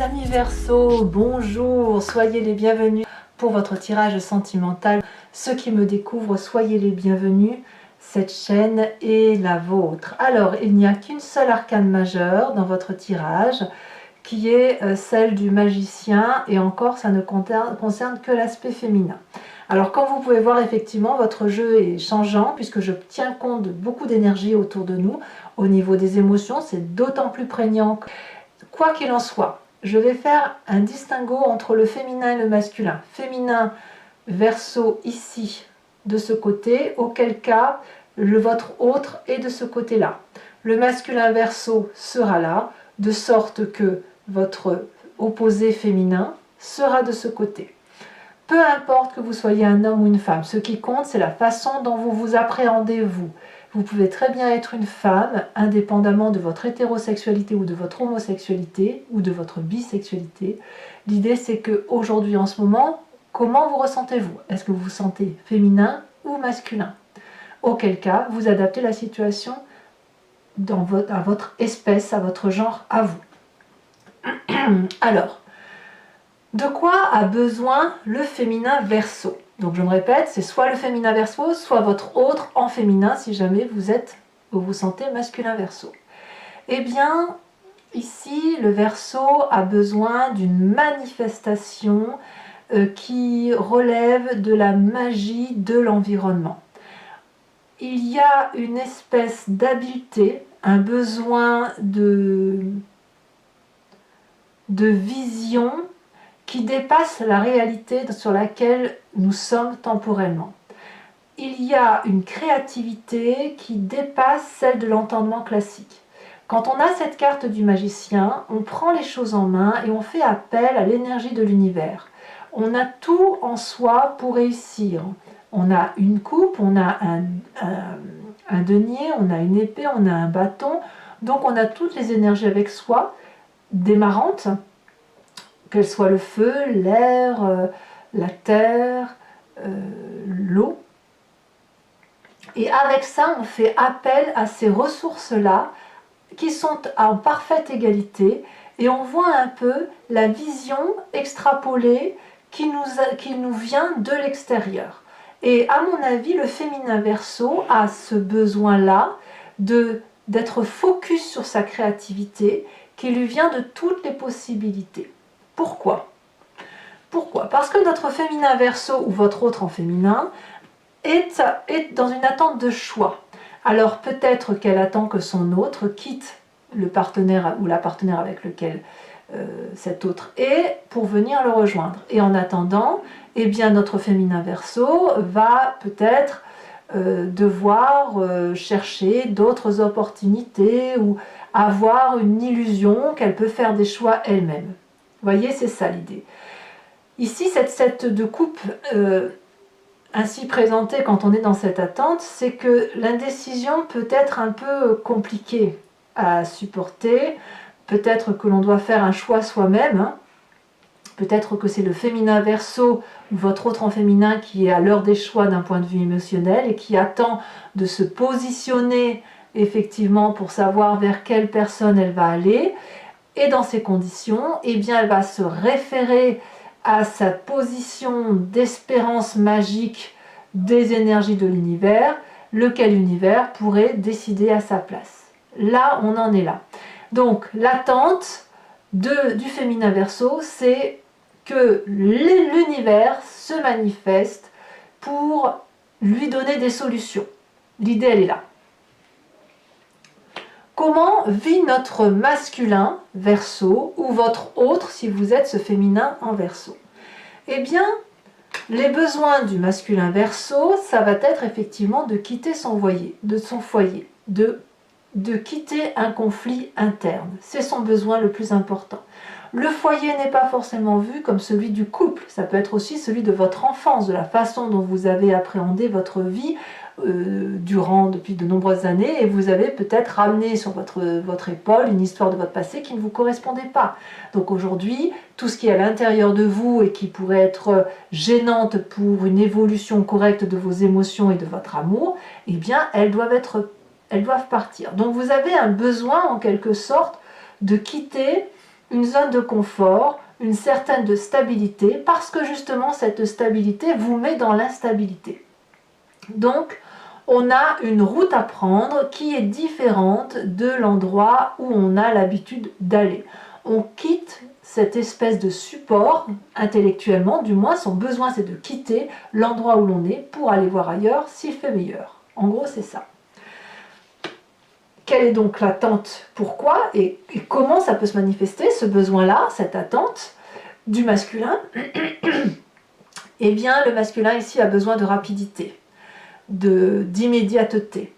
amis Verseau, bonjour, soyez les bienvenus pour votre tirage sentimental. Ceux qui me découvrent, soyez les bienvenus, cette chaîne est la vôtre. Alors, il n'y a qu'une seule arcane majeure dans votre tirage, qui est celle du magicien, et encore ça ne concerne que l'aspect féminin. Alors comme vous pouvez voir, effectivement votre jeu est changeant puisque je tiens compte de beaucoup d'énergie autour de nous. Au niveau des émotions, c'est d'autant plus prégnant. Quoi qu'il en soit, je vais faire un distinguo entre le féminin et le masculin. Féminin, Verseau ici, de ce côté, auquel cas votre autre est de ce côté-là. Le masculin Verseau sera là, de sorte que votre opposé féminin sera de ce côté. Peu importe que vous soyez un homme ou une femme, ce qui compte, c'est la façon dont vous vous appréhendez vous. Vous pouvez très bien être une femme, indépendamment de votre hétérosexualité ou de votre homosexualité ou de votre bisexualité. L'idée, c'est qu'aujourd'hui, en ce moment, comment vous ressentez-vous? Est-ce que vous vous sentez féminin ou masculin? Auquel cas, vous adaptez la situation à votre espèce, à votre genre, à vous. Alors, de quoi a besoin le féminin Verseau? Donc je me répète, c'est soit le féminin Verseau, soit votre autre en féminin si jamais vous vous sentez masculin Verseau. Eh bien, ici, le Verseau a besoin d'une manifestation qui relève de la magie de l'environnement. Il y a une espèce d'habileté, un besoin de vision qui dépasse la réalité sur laquelle nous sommes temporellement. Il y a une créativité qui dépasse celle de l'entendement classique. Quand on a cette carte du magicien, on prend les choses en main et on fait appel à l'énergie de l'univers. On a tout en soi pour réussir. On a une coupe, on a un denier, on a une épée, on a un bâton. Donc on a toutes les énergies avec soi, démarrantes, qu'elles soient le feu, l'air, la terre, l'eau. Et avec ça, on fait appel à ces ressources-là qui sont en parfaite égalité et on voit un peu la vision extrapolée qui nous vient de l'extérieur. Et à mon avis, le féminin Verseau a ce besoin-là d'être focus sur sa créativité qui lui vient de toutes les possibilités. Pourquoi? Parce que notre féminin Verseau ou votre autre en féminin est dans une attente de choix. Alors peut-être qu'elle attend que son autre quitte le partenaire ou la partenaire avec lequel cet autre est pour venir le rejoindre. Et en attendant, eh bien notre féminin Verseau va peut-être devoir chercher d'autres opportunités ou avoir une illusion qu'elle peut faire des choix elle-même. Vous voyez, c'est ça l'idée. Ici, cette 7 de coupe ainsi présentée quand on est dans cette attente, c'est que l'indécision peut être un peu compliquée à supporter. Peut-être que l'on doit faire un choix soi-même. Hein. Peut-être que c'est le féminin Verseau ou votre autre en féminin qui est à l'heure des choix d'un point de vue émotionnel et qui attend de se positionner effectivement pour savoir vers quelle personne elle va aller. Et dans ces conditions, eh bien, elle va se référer à sa position d'espérance magique des énergies de l'univers, lequel univers pourrait décider à sa place. Là, on en est là. Donc, l'attente du féminin Verseau, c'est que l'univers se manifeste pour lui donner des solutions. L'idée, elle est là. Comment vit notre masculin Verseau ou votre autre si vous êtes ce féminin en Verseau? Eh bien, les besoins du masculin Verseau, ça va être effectivement de quitter son foyer, de quitter un conflit interne. C'est son besoin le plus important. Le foyer n'est pas forcément vu comme celui du couple, ça peut être aussi celui de votre enfance, de la façon dont vous avez appréhendé votre vie depuis de nombreuses années et vous avez peut-être ramené sur votre épaule une histoire de votre passé qui ne vous correspondait pas. Donc aujourd'hui, tout ce qui est à l'intérieur de vous et qui pourrait être gênante pour une évolution correcte de vos émotions et de votre amour, eh bien elles doivent partir. Donc vous avez un besoin en quelque sorte de quitter une zone de confort, une certaine de stabilité, parce que justement cette stabilité vous met dans l'instabilité. Donc, on a une route à prendre qui est différente de l'endroit où on a l'habitude d'aller. On quitte cette espèce de support, intellectuellement, du moins son besoin c'est de quitter l'endroit où l'on est pour aller voir ailleurs s'il fait meilleur. En gros, c'est ça. Quelle est donc l'attente? Pourquoi et comment ça peut se manifester, ce besoin-là, cette attente du masculin? Eh bien, le masculin ici a besoin de rapidité, d'immédiateté.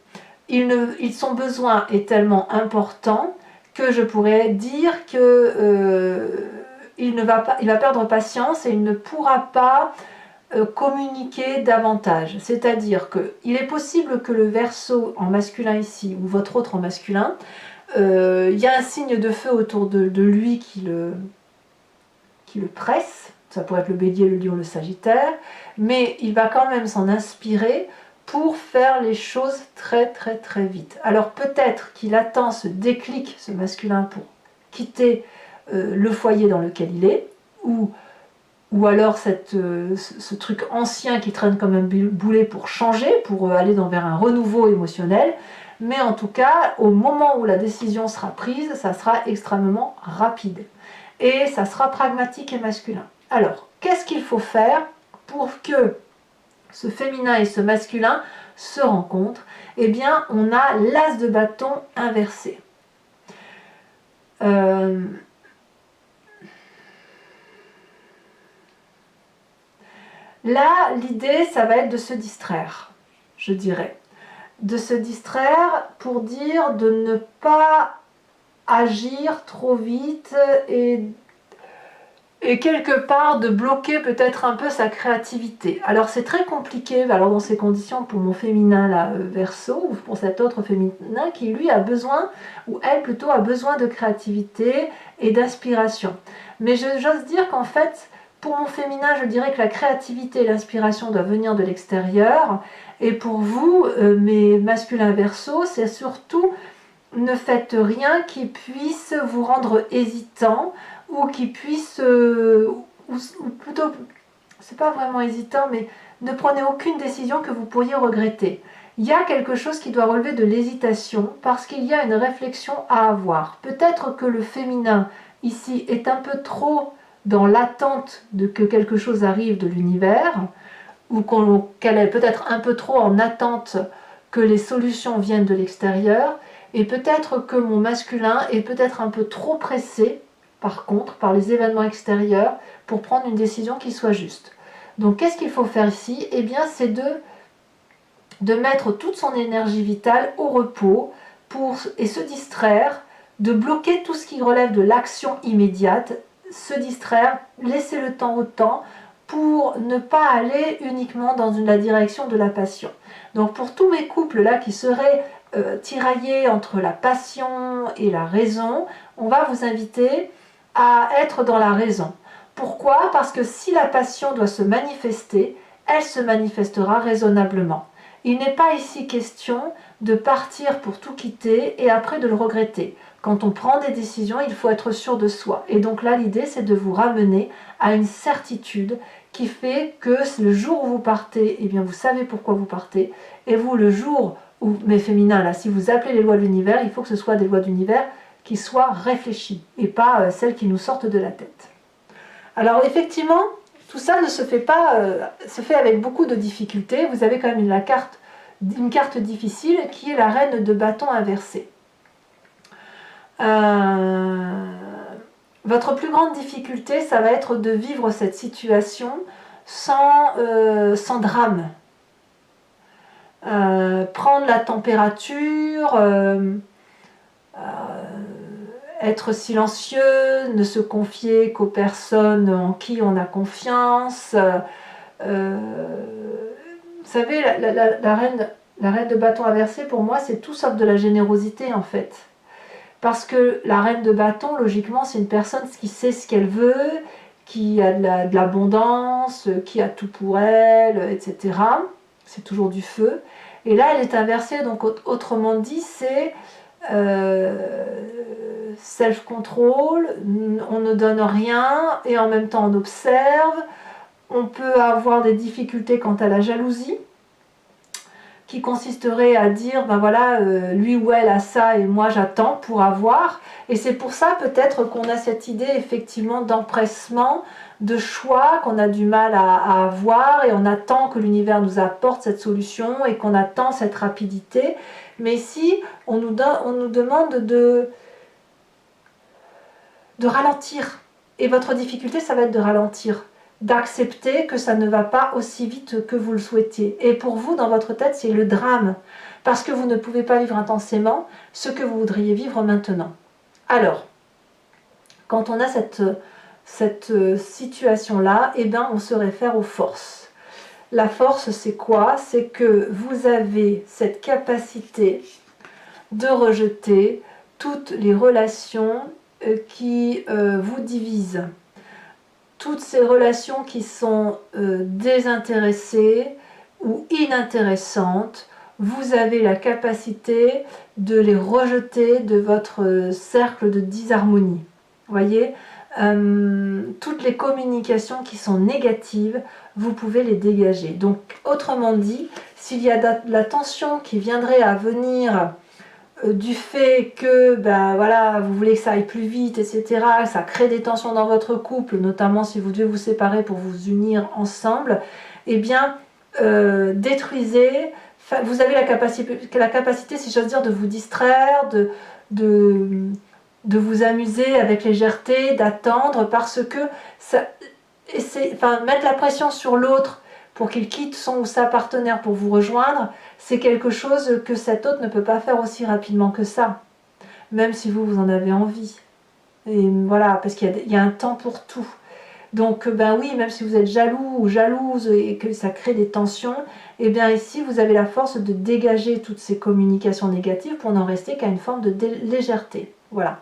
Son besoin est tellement important que je pourrais dire que il va perdre patience et il ne pourra pas communiquer davantage. C'est-à-dire qu'il est possible que le Verseau en masculin ici, ou votre autre en masculin, il y a un signe de feu autour de lui qui le presse. Ça pourrait être le Bélier, le Lion, le Sagittaire, mais il va quand même s'en inspirer pour faire les choses très très très vite. Alors peut-être qu'il attend ce déclic, ce masculin, pour quitter le foyer dans lequel il est, ou alors ce truc ancien qui traîne comme un boulet pour changer, pour aller vers un renouveau émotionnel. Mais en tout cas, au moment où la décision sera prise, ça sera extrêmement rapide. Et ça sera pragmatique et masculin. Alors, qu'est-ce qu'il faut faire pour que ce féminin et ce masculin se rencontrent? Eh bien, on a l'as de bâton inversé. Là, l'idée, ça va être de se distraire, je dirais. De se distraire pour dire de ne pas agir trop vite et quelque part de bloquer peut-être un peu sa créativité. Alors c'est très compliqué alors dans ces conditions pour mon féminin là, Verseau, ou pour cet autre féminin qui lui a besoin, ou elle plutôt a besoin de créativité et d'inspiration. Mais j'ose dire qu'en fait, pour mon féminin, je dirais que la créativité et l'inspiration doivent venir de l'extérieur. Et pour vous, mes masculins Verseau, c'est surtout ne faites rien qui puisse vous rendre hésitant ou qui puisse, ou plutôt, c'est pas vraiment hésitant, mais ne prenez aucune décision que vous pourriez regretter. Il y a quelque chose qui doit relever de l'hésitation parce qu'il y a une réflexion à avoir. Peut-être que le féminin ici est un peu trop dans l'attente de que quelque chose arrive de l'univers, ou qu'elle est peut-être un peu trop en attente que les solutions viennent de l'extérieur, et peut-être que mon masculin est peut-être un peu trop pressé, par contre, par les événements extérieurs, pour prendre une décision qui soit juste. Donc qu'est-ce qu'il faut faire ici? Eh bien, c'est de mettre toute son énergie vitale au repos et se distraire, de bloquer tout ce qui relève de l'action immédiate, se distraire, laisser le temps au temps, pour ne pas aller uniquement dans la direction de la passion. Donc pour tous mes couples là qui seraient tiraillés entre la passion et la raison, on va vous inviter à être dans la raison. Pourquoi? Parce que si la passion doit se manifester, elle se manifestera raisonnablement. Il n'est pas ici question de partir pour tout quitter et après de le regretter. Quand on prend des décisions, il faut être sûr de soi. Et donc là, l'idée, c'est de vous ramener à une certitude qui fait que le jour où vous partez, eh bien, vous savez pourquoi vous partez. Et vous, le jour où, mais féminin, là, si vous appelez les lois de l'univers, il faut que ce soit des lois de l'univers qui soient réfléchies et pas celles qui nous sortent de la tête. Alors effectivement, tout ça ne se fait pas, se fait avec beaucoup de difficultés. Vous avez quand même une carte difficile qui est la reine de bâton inversée. Votre plus grande difficulté, ça va être de vivre cette situation sans drame. Prendre la température, être silencieux, ne se confier qu'aux personnes en qui on a confiance. Vous savez, la reine de bâton inversé, pour moi, c'est tout sauf de la générosité en fait. Parce que la reine de bâton, logiquement, c'est une personne qui sait ce qu'elle veut, qui a de l'abondance, qui a tout pour elle, etc. C'est toujours du feu. Et là, elle est inversée, donc autrement dit, c'est self-control, on ne donne rien et en même temps on observe. On peut avoir des difficultés quant à la jalousie, qui consisterait à dire, ben voilà, lui ou elle a ça et moi j'attends pour avoir. Et c'est pour ça peut-être qu'on a cette idée effectivement d'empressement, de choix, qu'on a du mal à avoir et on attend que l'univers nous apporte cette solution et qu'on attend cette rapidité. Mais ici, on nous demande de ralentir. Et votre difficulté, ça va être de ralentir, d'accepter que ça ne va pas aussi vite que vous le souhaitiez. Et pour vous, dans votre tête, c'est le drame, parce que vous ne pouvez pas vivre intensément ce que vous voudriez vivre maintenant. Alors, quand on a cette situation-là, eh bien, on se réfère aux forces. La force, c'est quoi? C'est que vous avez cette capacité de rejeter toutes les relations qui vous divisent. Toutes ces relations qui sont désintéressées ou inintéressantes, vous avez la capacité de les rejeter de votre cercle de disharmonie. Voyez, toutes les communications qui sont négatives, vous pouvez les dégager. Donc, autrement dit, s'il y a de la tension qui viendrait à venir du fait que ben voilà, vous voulez que ça aille plus vite, etc., ça crée des tensions dans votre couple, notamment si vous devez vous séparer pour vous unir ensemble, eh bien, détruisez, vous avez la capacité, si j'ose dire, de vous distraire, de vous amuser avec légèreté, d'attendre, parce que ça, mettre la pression sur l'autre pour qu'il quitte son ou sa partenaire pour vous rejoindre, c'est quelque chose que cet autre ne peut pas faire aussi rapidement que ça, même si vous en avez envie. Et voilà, parce qu'il y a un temps pour tout. Donc, ben oui, même si vous êtes jaloux ou jalouse et que ça crée des tensions, et bien ici, vous avez la force de dégager toutes ces communications négatives pour n'en rester qu'à une forme de légèreté. Voilà.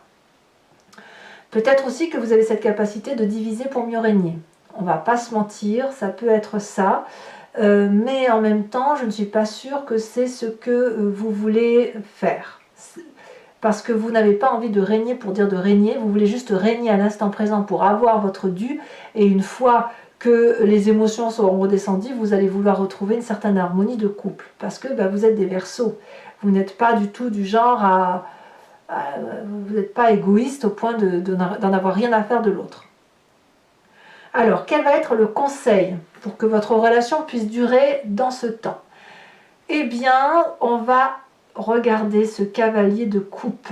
Peut-être aussi que vous avez cette capacité de diviser pour mieux régner. On ne va pas se mentir, ça peut être ça. Mais en même temps, je ne suis pas sûre que c'est ce que vous voulez faire. Parce que vous n'avez pas envie de régner pour dire de régner, vous voulez juste régner à l'instant présent pour avoir votre dû, et une fois que les émotions seront redescendues, vous allez vouloir retrouver une certaine harmonie de couple. Parce que vous êtes des Verseaux. Vous n'êtes pas du tout du genre vous n'êtes pas égoïste au point d'en avoir rien à faire de l'autre. Alors, quel va être le conseil pour que votre relation puisse durer dans ce temps? Eh bien, on va regarder ce cavalier de coupe.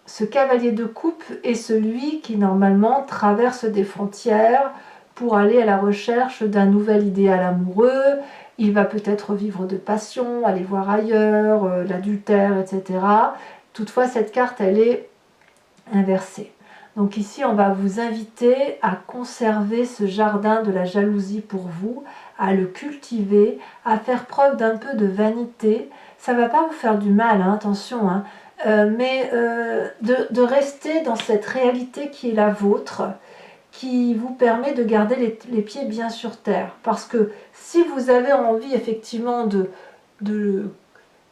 Ce cavalier de coupe est celui qui normalement traverse des frontières pour aller à la recherche d'un nouvel idéal amoureux. Il va peut-être vivre de passion, aller voir ailleurs, l'adultère, etc. Toutefois, cette carte, elle est inversée. Donc ici, on va vous inviter à conserver ce jardin de la jalousie pour vous, à le cultiver, à faire preuve d'un peu de vanité. Ça ne va pas vous faire du mal, hein, attention, hein, mais de rester dans cette réalité qui est la vôtre, qui vous permet de garder les pieds bien sur terre. Parce que si vous avez envie effectivement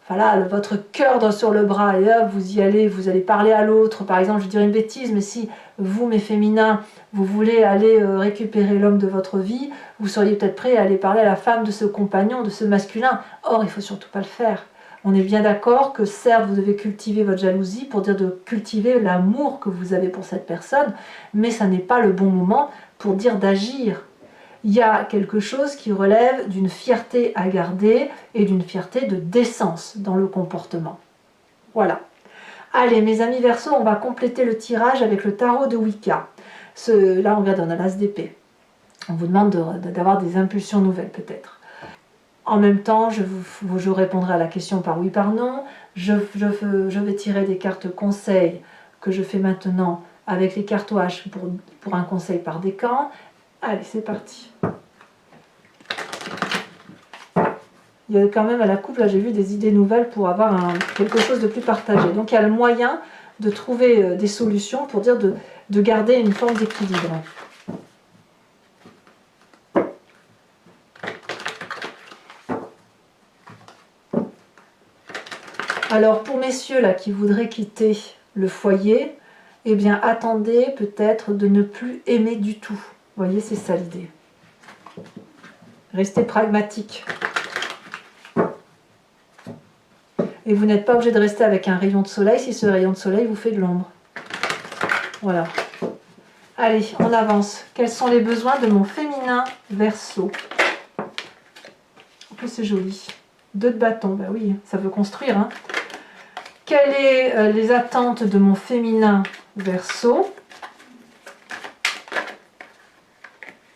voilà, votre cœur sur le bras, et hop, vous y allez, vous allez parler à l'autre. Par exemple, je dirais une bêtise, mais si vous, mes féminins, vous voulez aller récupérer l'homme de votre vie, vous seriez peut-être prêt à aller parler à la femme de ce compagnon, de ce masculin. Or, il ne faut surtout pas le faire. On est bien d'accord que certes, vous devez cultiver votre jalousie pour dire de cultiver l'amour que vous avez pour cette personne, mais ça n'est pas le bon moment pour dire d'agir. Il y a quelque chose qui relève d'une fierté à garder et d'une fierté de décence dans le comportement. Voilà. Allez, mes amis Verseaux, on va compléter le tirage avec le tarot de Wicca. Là, on regarde, on a l'as d'épée. On vous demande d'avoir des impulsions nouvelles, peut-être. En même temps, je répondrai à la question par oui, par non. Je vais tirer des cartes conseils que je fais maintenant avec les cartes OH pour un conseil par décan. Allez, c'est parti. Il y a quand même à la coupe, là j'ai vu des idées nouvelles pour avoir quelque chose de plus partagé. Donc il y a le moyen de trouver des solutions pour dire de garder une forme d'équilibre. Alors pour messieurs là qui voudraient quitter le foyer, eh bien attendez peut-être de ne plus aimer du tout. Vous voyez, c'est ça l'idée. Restez pragmatique. Et vous n'êtes pas obligé de rester avec un rayon de soleil si ce rayon de soleil vous fait de l'ombre. Voilà. Allez, on avance. Quels sont les besoins de mon féminin Verseau? En plus, c'est joli. 2 de bâton, ben oui, ça veut construire. Hein. Quelles sont les attentes de mon féminin Verseau?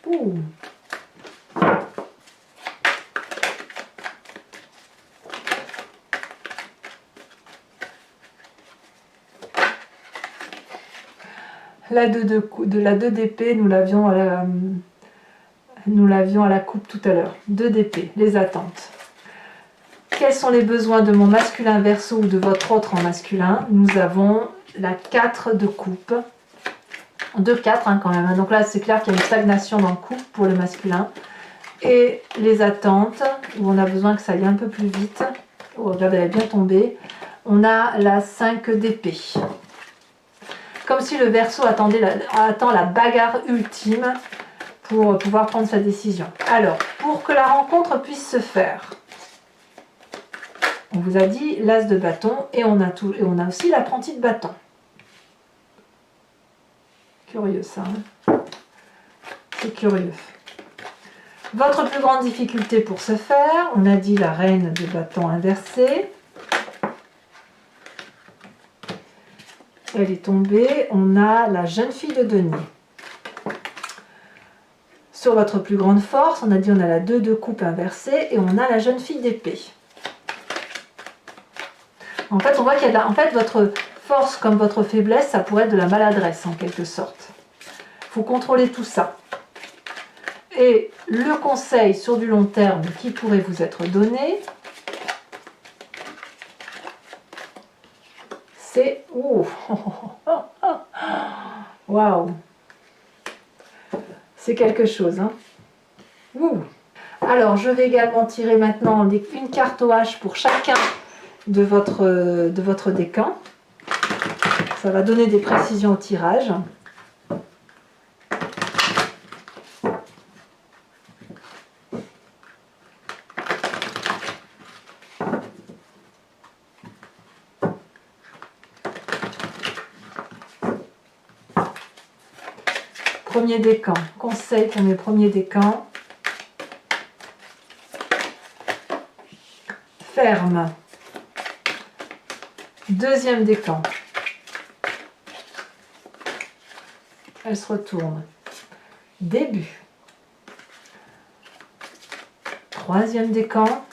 Ouh. La 2 d'épée, nous l'avions à la coupe tout à l'heure. 2 d'épée, les attentes. Quels sont les besoins de mon masculin Verseau ou de votre autre en masculin? Nous avons la 4 de coupe. 2-4 hein, quand même. Donc là, c'est clair qu'il y a une stagnation dans le couple pour le masculin. Et les attentes, où on a besoin que ça aille un peu plus vite. Oh, regardez, elle est bien tombée. On a la 5 d'épée. Comme si le Verseau attend la bagarre ultime pour pouvoir prendre sa décision. Alors, pour que la rencontre puisse se faire, on vous a dit l'as de bâton et on a aussi l'apprenti de bâton. Curieux ça. Hein, c'est curieux. Votre plus grande difficulté pour ce faire, on a dit la reine de bâton inversée. Elle est tombée. On a la jeune fille de denier. Sur votre plus grande force, on a dit on a la 2 de coupe inversée et on a la jeune fille d'épée. En fait, on voit qu'il y a votre force comme votre faiblesse, ça pourrait être de la maladresse en quelque sorte. Il faut contrôler tout ça. Et le conseil sur du long terme qui pourrait vous être donné, c'est... Waouh! C'est quelque chose. Hein. Alors, je vais également tirer maintenant une carte au H pour chacun de votre décan. Ça va donner des précisions au tirage. Premier décan. Conseil pour mes premiers décans. Ferme. Deuxième décan. Elle se retourne. Début. Troisième décan.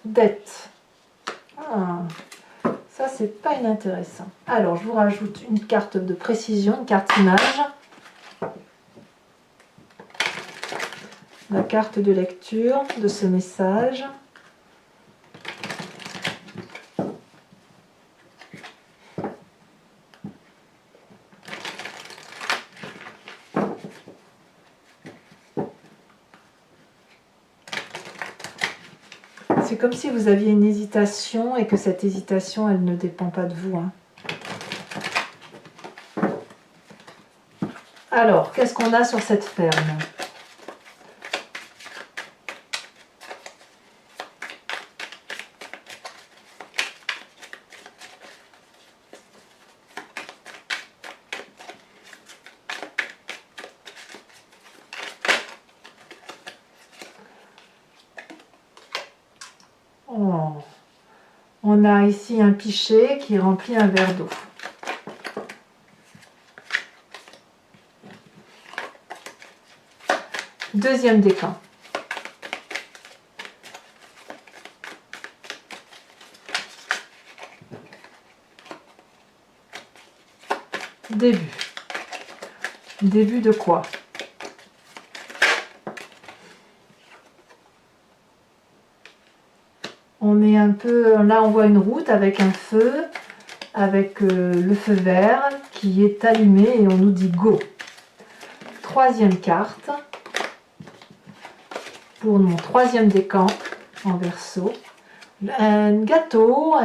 Dette. Ah, ça c'est pas inintéressant. Alors je vous rajoute une carte de précision, une carte image. La carte de lecture de ce message. C'est comme si vous aviez une hésitation et que cette hésitation, elle ne dépend pas de vous. Hein. Alors, qu'est-ce qu'on a sur cette ferme ? Oh. On a ici un pichet qui remplit un verre d'eau. Deuxième décan. Début. Début de quoi ? On est un peu, là on voit une route avec un feu, avec le feu vert qui est allumé et on nous dit go. Troisième carte. pour mon troisième décan en Verseau. Un gâteau,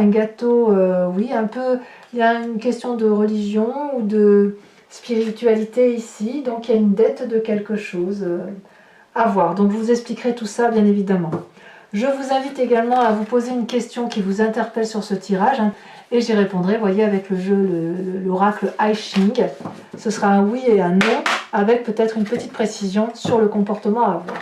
oui, un peu, il y a une question de religion ou de spiritualité ici, donc il y a une dette de quelque chose à voir. Donc je vous expliquerai tout ça bien évidemment. Je vous invite également à vous poser une question qui vous interpelle sur ce tirage, hein, et j'y répondrai, vous voyez, avec le jeu, l'oracle I Ching. Ce sera un oui et un non, avec peut-être une petite précision sur le comportement à avoir.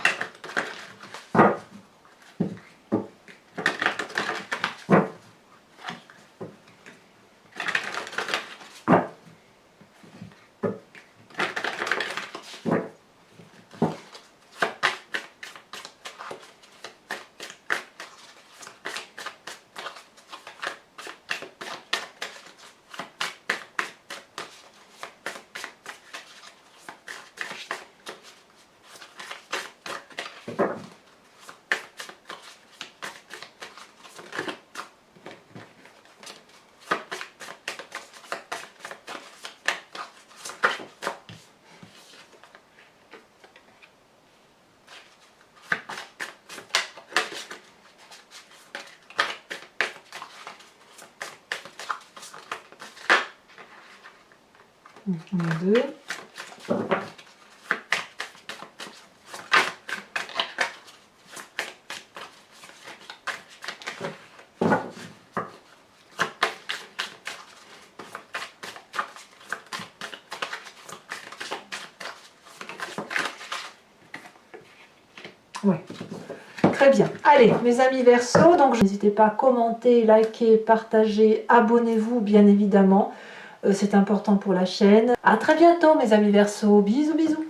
Deux. Ouais. Très bien. Allez, mes amis Verseau, donc n'hésitez pas à commenter, liker, partager, abonnez-vous bien évidemment. C'est important pour la chaîne. À très bientôt mes amis Verseau. Bisous, bisous.